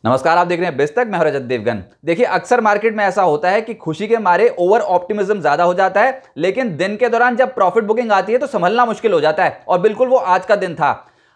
नमस्कार, आप देख रहे हैं बेस्तक। मैं हूं रजत देवगन। देखिए, अक्सर मार्केट में ऐसा होता है कि खुशी के मारे ओवर ऑप्टिमिज्म ज्यादा हो जाता है, लेकिन दिन के दौरान जब प्रॉफिट बुकिंग आती है तो संभलना मुश्किल हो जाता है। और बिल्कुल वो आज का दिन था।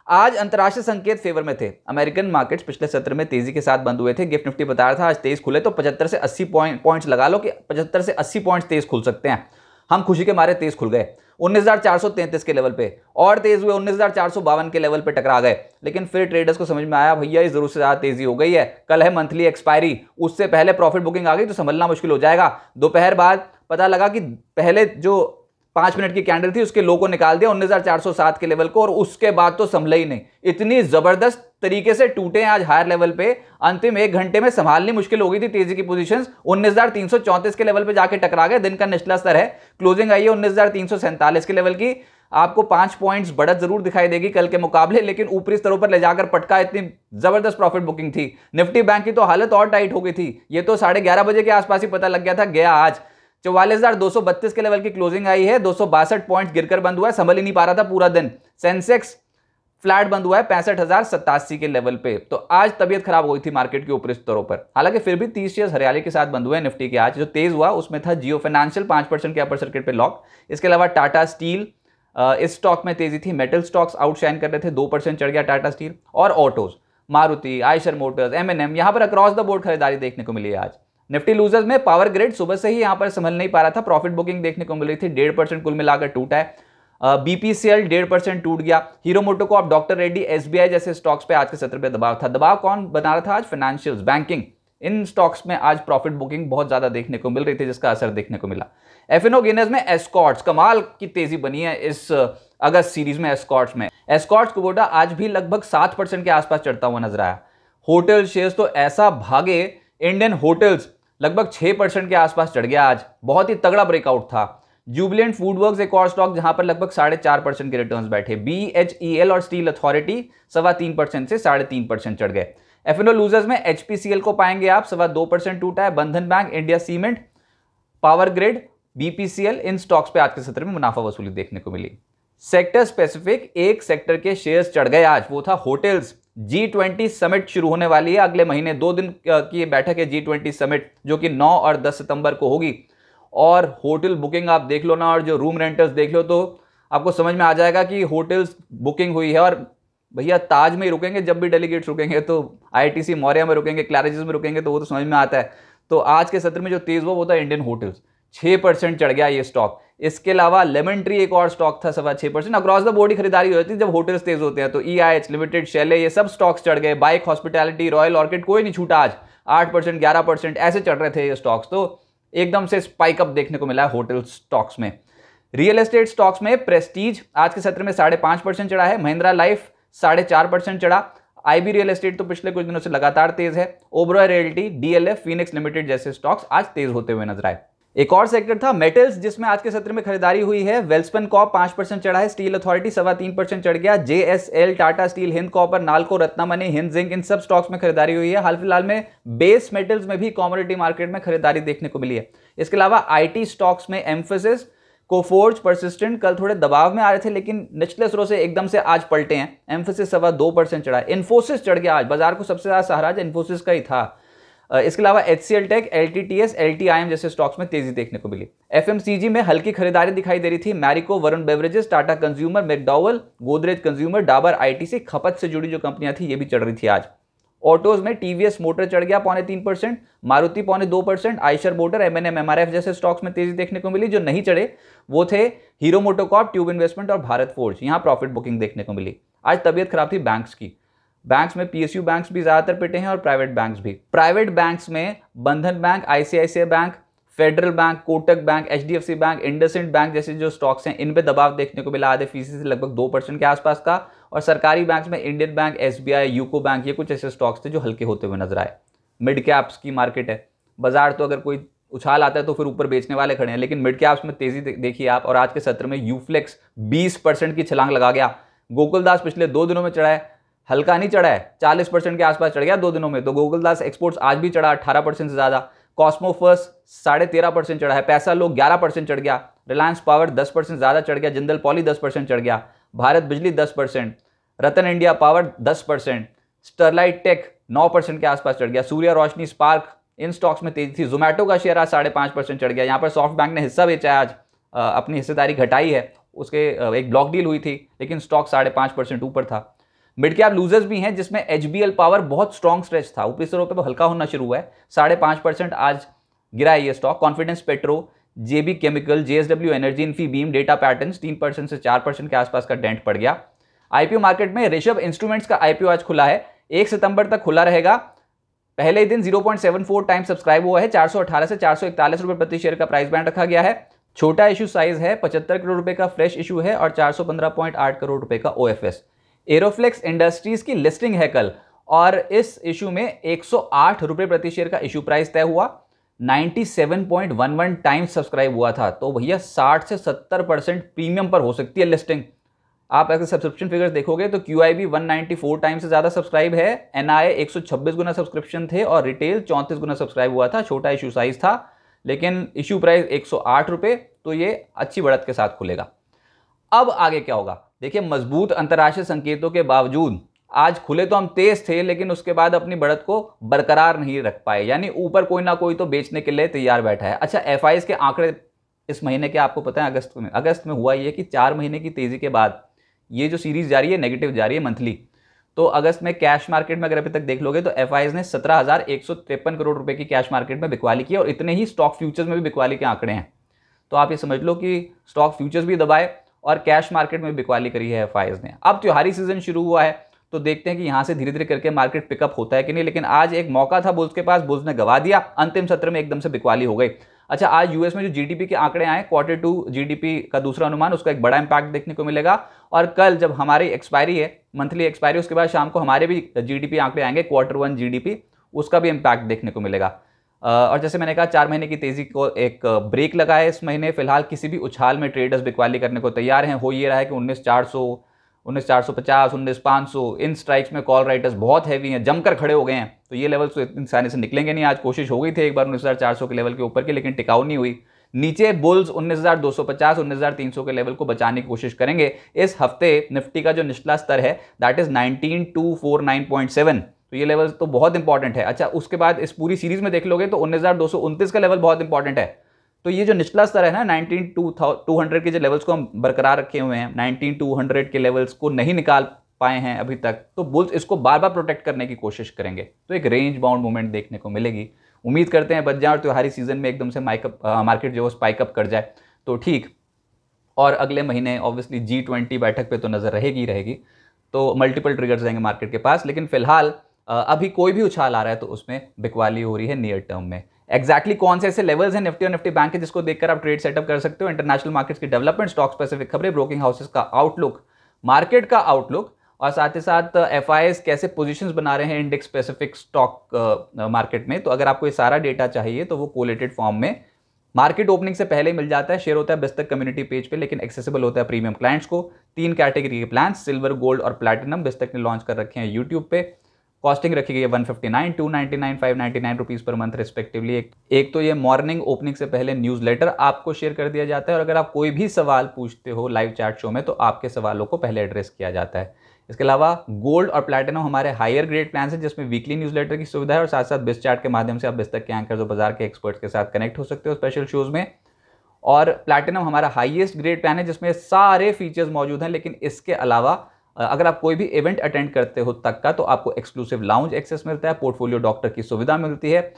आज अंतरराष्ट्रीय संकेत फेवर में थे। अमेरिकन मार्केट्स पिछले सत्र में तेजी के साथ बंद हुए थे। गिफ्ट निफ्टी बता रहा था आज तेज खुले तो 75 से 80 पॉइंट्स लगा लो कि 75 से 80 पॉइंट्स तेज खुल सकते हैं। हम खुशी के मारे तेज खुल गए 19,433 के लेवल पे, और तेज हुए 19,452 के लेवल पे टकरा गए। लेकिन फिर ट्रेडर्स को समझ में आया भैया इस जरूर से ज्यादा तेजी हो गई है, कल है मंथली एक्सपायरी, उससे पहले प्रॉफिट बुकिंग आ गई तो संभलना मुश्किल हो जाएगा। दोपहर बाद पता लगा कि पहले जो 5 मिनट की कैंडल थी उसके लो को निकाल दिया 19,407 के लेवल को, और उसके बाद तो संभला ही नहीं। इतनी जबरदस्त तरीके से टूटे हैं आज हायर लेवल पे, अंतिम 1 घंटे में संभालनी मुश्किल हो गई थी तेजी की पोजीशंस। 19,334 के लेवल पे जाके टकरा गए। दिन का निचला स्तर है, क्लोजिंग आई है 19,347 के लेवल की। आपको 5 पॉइंट्स बढ़त जरूर दिखाई देगी कल के मुकाबले, लेकिन ऊपरी स्तरों पर ले जाकर पटका। इतनी जबरदस्त प्रॉफिट बुकिंग थी। निफ्टी बैंक की तो हालत और टाइट हो गई थी। ये तो 11:30 बजे के आसपास ही पता लग गया था गया आज। 44,232 के लेवल की क्लोजिंग आई है। 262 पॉइंट गिरकर बंद हुआ है, संभल ही नहीं पा रहा था पूरा दिन। सेंसेक्स फ्लैट बंद हुआ है 65,087 के लेवल पे। तो आज तबीयत खराब हुई थी मार्केट के ऊपरी स्तरों पर। हालांकि फिर भी 30 शेयर्स हरियाली के साथ बंद हुए हैं निफ्टी के। आज जो तेज हुआ उसमें था जियो फाइनेंशियल 5% के अपर सर्किट पे लॉक। इसके अलावा टाटा स्टील, इस स्टॉक में तेजी थी। मेटल स्टॉक्स आउटशाइन कर रहे थे, 2% चढ़ गया टाटा स्टील। और autos, Maruti, Eicher Motors, MNM, यहां पर अक्रॉस द बोर्ड खरीदारी देखने को मिली है आज। निफ्टी लूजर्स में पावर ग्रिड सुबह से ही यहां पर संभल नहीं पा रहा था। प्रॉफिट बुकिंग देखने को मिल रही थी, 1.5% कुल मिलाकर टूटा है। बीपीसीएल 1.5% टूट गया। Hero MotoCorp, doctor Reddy, SBI जैसे स्टॉक्स पे आज के सत्र पे दबाव था। दबाव कौन बना रहा था आज? फाइनेंशियल्स, बैंकिंग, इन स्टॉक्स में आज प्रॉफिट बुकिंग बहुत ज्यादा देखने को मिल रही थी, जिसका असर देखने को मिला। एफएनओ गेनर्स में एस्कॉर्ट्स, कमाल की तेजी बनी है इस अगस्त सीरीज में। एस्कॉर्ट्स कुबोटा आज भी लगभग 7% के आसपास चढ़ता हुआ नजर आया। होटल शेयर्स तो ऐसा भागे, इंडियन होटल्स लगभग 6% के आसपास चढ़ गया आज। बहुत ही तगड़ा ब्रेकआउट था। जुबिलेंट फूडवर्क्स एक और स्टॉक जहां पर लगभग 4.5% के रिटर्न्स बैठे। बीएचईएल और स्टील अथॉरिटी 3.25% से 3.5% चढ़ गए। एफएनओ लूजर्स में एचपीसीएल को पाएंगे आप, 2.25% टूटा है। Bandhan bank, India cement, power grid, BPCL, इन स्टॉक्स पे आज के सत्र में मुनाफा वसूली देखने को मिली। सेक्टर स्पेसिफिक एक सेक्टर के शेयर्स चढ़ गए आज, वो था होटल्स। G20 समिट शुरू होने वाली है अगले महीने। 2 दिन की बैठक है G20 समिट, जो कि 9 और 10 सितंबर को होगी। और होटल बुकिंग आप देख लो ना, और जो रूम रेंटल्स देख लो, तो आपको समझ में आ जाएगा कि होटल्स बुकिंग हुई है। और भैया ताज में ही रुकेंगे, जब भी डेलीगेट्स रुकेंगे तो आईटीसी मौर्या में रुकेंगे, क्लैरिस में रुकेंगे, तो वो तो समझ में आता है। तो आज के सत्र में जो तेज हुआ वो था इंडियन होटल्स, 6% चढ़ गया ये स्टॉक। इसके अलावा लेमन ट्री एक और स्टॉक था, 6.25%। अक्रॉस द बोर्ड ही खरीदारी हो जाती है जब होटल्स तेज होते हैं। तो ईआईएच लिमिटेड, शैले, ये सब स्टॉक्स चढ़ गए। बाइक हॉस्पिटैलिटी, रॉयल ऑर्किड, कोई नहीं छूटा आज। 8%, 11% ऐसे चढ़ रहे थे ये स्टॉक्स। तो एकदम से स्पाइक अप देखने को मिला है होटल स्टॉक्स में। रियल एस्टेट स्टॉक्स में प्रेस्टीज आज के सत्र में 5.5% चढ़ा है। महिंद्रा लाइफ 4.5% चढ़ा। आईबी रियल एस्टेट तो पिछले कुछ दिनों से लगातार तेज है। Oberoi realty, DLF, Phoenix limited जैसे स्टॉक्स आज तेज होते हुए नजर आए। एक और सेक्टर था मेटल्स, जिसमें आज के सत्र में खरीदारी हुई है। वेल्सपन कॉर्प 5% चढ़ा है। स्टील अथॉरिटी 3.25% चढ़ गया। JSL, Tata steel, Hind copper, Nalco, Ratnamani, Hind zinc, इन सब स्टॉक्स में खरीदारी हुई है। हाल फिलहाल में बेस मेटल्स में भी कमोडिटी मार्केट में खरीदारी देखने को मिली है। इसके अलावा आईटी स्टॉक्स में एम्फेसिस, कोफोर्ज, परसिस्टेंट कल थोड़े दबाव में आ रहे थे, लेकिन निचले स्तरों से एकदम से आज पलटे हैं। एम्फेसिस 2.25% चढ़ा है। इन्फोसिस चढ़ गया आज, बाजार को सबसे ज्यादा सहारा इन्फोसिस का ही था। इसके अलावा एचसीएल टेक, एलटीटीएस, एलटीआईएम जैसे स्टॉक्स में तेजी देखने को मिली। एफएमसीजी में हल्की खरीदारी दिखाई दे रही थी। Marico, Varun beverages, Tata consumer, McDowell, Godrej consumer, Dabur ITC, खपत से जुड़ी जो कंपनियां थी ये भी चढ़ रही थी आज। ऑटोज में टीवीएस मोटर चढ़ गया 3.25%, Maruti 2.25%, Eicher Motor, MNM, MRF जैसे स्टॉक्स में तेजी देखने को मिली। जो नहीं चढ़े वो थे हीरो मोटोकॉर्प, ट्यूब इन्वेस्टमेंट और भारत फोर्ज, यहां प्रॉफिट बुकिंग देखने को मिली। आज तबीयत खराब थी बैंक्स की। बैंक्स में पीएसयू बैंक्स भी ज्यादातर पिटे हैं और प्राइवेट बैंक्स भी। प्राइवेट बैंक्स में बंधन bank, ICICI bank, federal bank, Kotak bank, HDFC bank, IndusInd bank जैसे जो स्टॉक्स हैं इन पे दबाव देखने को मिला, आधे फीसदी से लगभग 2% के आसपास का। और सरकारी बैंक्स में Indian bank, SBI, UCO bank, ये कुछ ऐसे स्टॉक्स थे जो हल्के होते हुए नजर आए। मिड कैप्स की मार्केट है, बाजार तो अगर कोई उछाल आता है तो फिर ऊपर बेचने वाले खड़े हैं, लेकिन मिड कैप्स में तेजी देखिए आप। और आज के सत्र में यूफ्लेक्स 20% की छलांग लगा गया। गोकुलदास पिछले 2 दिनों में चढ़ा है, हल्का नहीं चढ़ा है, 40% के आसपास चढ़ गया 2 दिनों में। तो गोकुलदास एक्सपोर्ट्स आज भी चढ़ा 18% से ज्यादा। कॉस्मो फर्स्ट 13.5% चढ़ा है। पैसा लोग 11% चढ़ गया। रिलायंस पावर 10% ज्यादा चढ़ गया। जिंदल पॉली 10% चढ़ गया। भारत बिजली 10%, रतन इंडिया पावर 10%, स्टरलाइट टेक 9% के आसपास चढ़ गया। सूर्या रोशनी, स्पार्क, इन स्टॉक्स में तेजी थी। जोमेटो का शेयर आज 5.5% चढ़ गया। यहाँ पर सॉफ्ट बैंक ने हिस्सा बेचा है, आज अपनी हिस्सेदारी घटाई है, उसके एक ब्लॉक डील हुई थी, लेकिन स्टॉक 5.5% ऊपर था। मिड कैप लूजर्स भी हैं, जिसमें HBL पावर बहुत स्ट्रॉन्ग स्ट्रेच था, ऊपरी स्तरों पे हल्का होना शुरू हुआ है, 5.5% आज गिरा है ये stock. Confidence petro, JB chemical, JSW energy, Infibeam, data patterns 3% से 4% के आसपास का डेंट पड़ गया। IPO मार्केट में ऋषभ इंस्ट्रूमेंट्स का IPO आज खुला है, 1 सितंबर तक खुला रहेगा। पहले ही दिन 0.74 टाइम सब्सक्राइब हुआ है। 418 से 441 रुपए प्रति शेयर का प्राइस बैंड रखा गया है। छोटा इशू साइज है, 75 करोड़ रुपए का फ्रेश इशू है और 415.8 करोड़ रुपए का OFS। एरोफ्लेक्स इंडस्ट्रीज की लिस्टिंग है कल और इस इशू में 108 रुपए प्रति शेयर का इशू प्राइस तय हुआ। 97.11 टाइम्स सब्सक्राइब हुआ था, तो भैया 60 से 70% प्रीमियम पर हो सकती है लिस्टिंग। आप अगर सब्सक्रिप्शन फिगर्स देखोगे तो QIB 194 टाइम्स से ज्यादा सब्सक्राइब है, NIA 126 गुना सब्सक्रिप्शन थे और रिटेल 34 गुना सब्सक्राइब हुआ था। छोटा इशू साइज था, लेकिन इशू प्राइस 108 रुपए, तो ये अच्छी बढ़त के साथ खुलेगा। अब आगे क्या होगा देखिए, मजबूत अंतर्राष्ट्रीय संकेतों के बावजूद आज खुले तो हम तेज थे, लेकिन उसके बाद अपनी बढ़त को बरकरार नहीं रख पाए, यानी ऊपर कोई ना कोई तो बेचने के लिए तैयार बैठा है। अच्छा, FIs के आंकड़े इस महीने के आपको पता है, अगस्त में हुआ ये कि 4 महीने की तेजी के बाद ये जो सीरीज जारी है नेगेटिव जारी है मंथली। तो अगस्त में कैश मार्केट में अगर अभी तक देख लोगे तो FIs ने 17,153 करोड़ रुपए की कैश मार्केट में बिकवाली की और इतने ही स्टॉक फ्यूचर्स में भी बिकवाली के आंकड़े हैं। तो आप ये समझ लो कि स्टॉक फ्यूचर्स भी दबाए और कैश मार्केट में बिकवाली करी है FIs ने। अब त्योहारी सीजन शुरू हुआ है, तो देखते हैं कि यहां से धीरे धीरे करके मार्केट पिकअप होता है कि नहीं। लेकिन आज एक मौका था बुल्स के पास, बुल्स ने गवा दिया, अंतिम सत्र में एकदम से बिकवाली हो गई। अच्छा, आज यूएस में जो GDP के आंकड़े आए, Q2 GDP का दूसरा अनुमान, उसका एक बड़ा इंपैक्ट देखने को मिलेगा। और कल जब हमारी एक्सपायरी है, मंथली एक्सपायरी, उसके बाद शाम को हमारे भी GDP आंकड़े आएंगे, Q1 GDP, उसका भी इंपैक्ट देखने को मिलेगा। और जैसे मैंने कहा, 4 महीने की तेजी को एक ब्रेक लगा है इस महीने। फिलहाल किसी भी उछाल में ट्रेडर्स बिकवाली करने को तैयार हैं। हो ये रहा है कि 19,400, 19,450, 19,500 इन स्ट्राइक्स में कॉल राइटर्स बहुत हैवी हैं, जमकर खड़े हो गए हैं। तो ये लेवल तो इतनी आसानी से निकलेंगे नहीं। आज कोशिश हो गई थी एक बार 19,400 के लेवल के ऊपर की, लेकिन टिकाऊ नहीं हुई। नीचे बुल्स 19,250, 19,300 के लेवल को बचाने की कोशिश करेंगे। इस हफ्ते निफ्टी का जो निचला स्तर है दैट इज 19,249.7, तो ये लेवल तो बहुत इंपॉर्टेंट है। अच्छा, उसके बाद इस पूरी सीरीज में देख लोगे तो 19,229 का लेवल बहुत इंपॉर्टेंट है। तो ये जो निचला स्तर है ना, 19,200 के जो लेवल्स को हम बरकरार रखे हुए हैं, 19,200 के लेवल्स को नहीं निकाल पाए हैं अभी तक, तो बुल्स इसको बार बार प्रोटेक्ट करने की कोशिश करेंगे। तो एक रेंज बाउंड मूवमेंट देखने को मिलेगी। उम्मीद करते हैं बच जाए और त्योहारी सीजन में एकदम से मार्केट जो स्पाइक अप कर जाए तो ठीक। और अगले महीने ऑब्वियसली G20 बैठक पे तो नजर रहेगी रहेगी, तो मल्टीपल ट्रिगर्स रहेंगे मार्केट के पास। लेकिन फिलहाल अभी कोई भी उछाल आ रहा है तो उसमें बिकवाली हो रही है नियर टर्म में। एग्जैक्टली कौन से ऐसे लेवल्स हैं निफ्टी और निफ्टी बैंक के जिसको देखकर आप ट्रेड सेटअप कर सकते हो, इंटरनेशनल मार्केट्स की डेवलपमेंट, स्टॉक स्पेसिफिक खबरें, ब्रोकिंग हाउसेस का आउटलुक, मार्केट का आउटलुक, और साथ ही साथ FIs कैसे पोजीशंस बना रहे हैं इंडेक्स स्पेसिफिक स्टॉक मार्केट में। तो अगर आपको ये सारा डेटा चाहिए तो वो कोलेटेड फॉर्म में मार्केट ओपनिंग से पहले मिल जाता है। शेयर होता है बिस्तक कम्युनिटी पेज पे, लेकिन एक्सेसिबल होता है प्रीमियम क्लाइंट्स को। 3 कैटेगरी के प्लान, सिल्वर, गोल्ड और प्लैटिनम, बिस्तक ने लॉन्च कर रखे हैं यूट्यूब पे। कॉस्टिंग रखी गई है 159, 299, 599 रुपीज पर मंथ रिस्पेक्टिवली। एक तो ये मॉर्निंग ओपनिंग से पहले न्यूज़लेटर आपको शेयर कर दिया जाता है, और अगर आप कोई भी सवाल पूछते हो लाइव चैट शो में तो आपके सवालों को पहले एड्रेस किया जाता है। इसके अलावा गोल्ड और प्लैटिनम हमारे हायर ग्रेड प्लान है, जिसमें वीकली न्यूज़लेटर की सुविधा है, और साथ साथ बिस चैट के माध्यम से आप बिस्तक के एंकर्स और बाजार के एक्सपर्ट्स के साथ कनेक्ट हो सकते हो स्पेशल शोज में। और प्लैटिनम हमारा हाईएस्ट ग्रेड प्लान है, जिसमें सारे फीचर्स मौजूद हैं, लेकिन इसके अलावा अगर आप कोई भी इवेंट अटेंड करते हो तक का, तो आपको एक्सक्लूसिव लाउंज एक्सेस मिलता है, पोर्टफोलियो डॉक्टर की सुविधा मिलती है,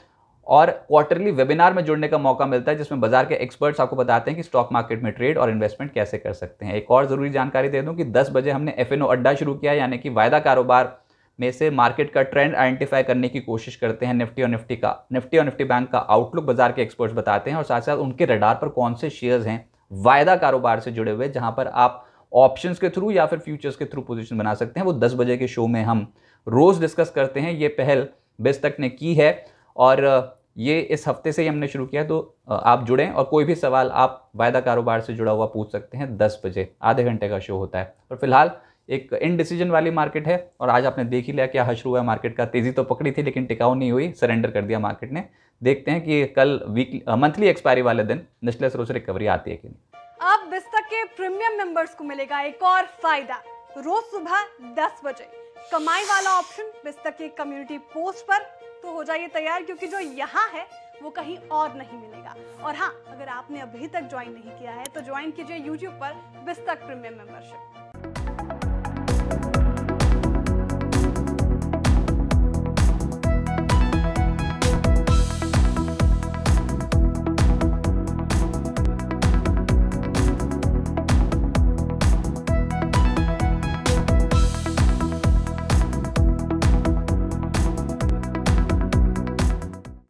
और क्वार्टरली वेबिनार में जुड़ने का मौका मिलता है, जिसमें बाजार के एक्सपर्ट्स आपको बताते हैं कि स्टॉक मार्केट में ट्रेड और इन्वेस्टमेंट कैसे कर सकते हैं। एक और जरूरी जानकारी दे दूं कि 10 बजे हमने FNO अड्डा शुरू किया, यानी कि वायदा कारोबार में से मार्केट का ट्रेंड आइडेंटिफाई करने की कोशिश करते हैं। निफ्टी और निफ्टी बैंक का आउटलुक बाजार के एक्सपर्ट्स बताते हैं, और साथ साथ उनके रडार पर कौन से शेयर्स हैं वायदा कारोबार से जुड़े हुए, जहां पर आप ऑप्शंस के थ्रू या फिर फ्यूचर्स के थ्रू पोजीशन बना सकते हैं। वो 10 बजे के शो में हम रोज डिस्कस करते हैं। ये पहल बिस्तक ने की है और ये इस हफ्ते से ही हमने शुरू किया, तो आप जुड़ें और कोई भी सवाल आप वायदा कारोबार से जुड़ा हुआ पूछ सकते हैं। 10 बजे आधे घंटे का शो होता है। और फिलहाल एक इनडिसीजन वाली मार्केट है, और आज आपने देख ही लिया क्या हश्र हुआ है मार्केट का। तेजी तो पकड़ी थी लेकिन टिकाऊ नहीं हुई, सरेंडर कर दिया मार्केट ने। देखते हैं कि कल मंथली एक्सपायरी वाले दिन निचले स्तरों से रिकवरी आती है कि नहीं। अब बिस्तक के प्रीमियम मेंबर्स को मिलेगा एक और फायदा। रोज सुबह 10 बजे कमाई वाला ऑप्शन बिस्तक की कम्युनिटी पोस्ट पर, तो हो जाइए तैयार, क्योंकि जो यहाँ है वो कहीं और नहीं मिलेगा। और हाँ, अगर आपने अभी तक ज्वाइन नहीं किया है तो ज्वाइन कीजिए YouTube पर बिस्तक प्रीमियम मेंबरशिप।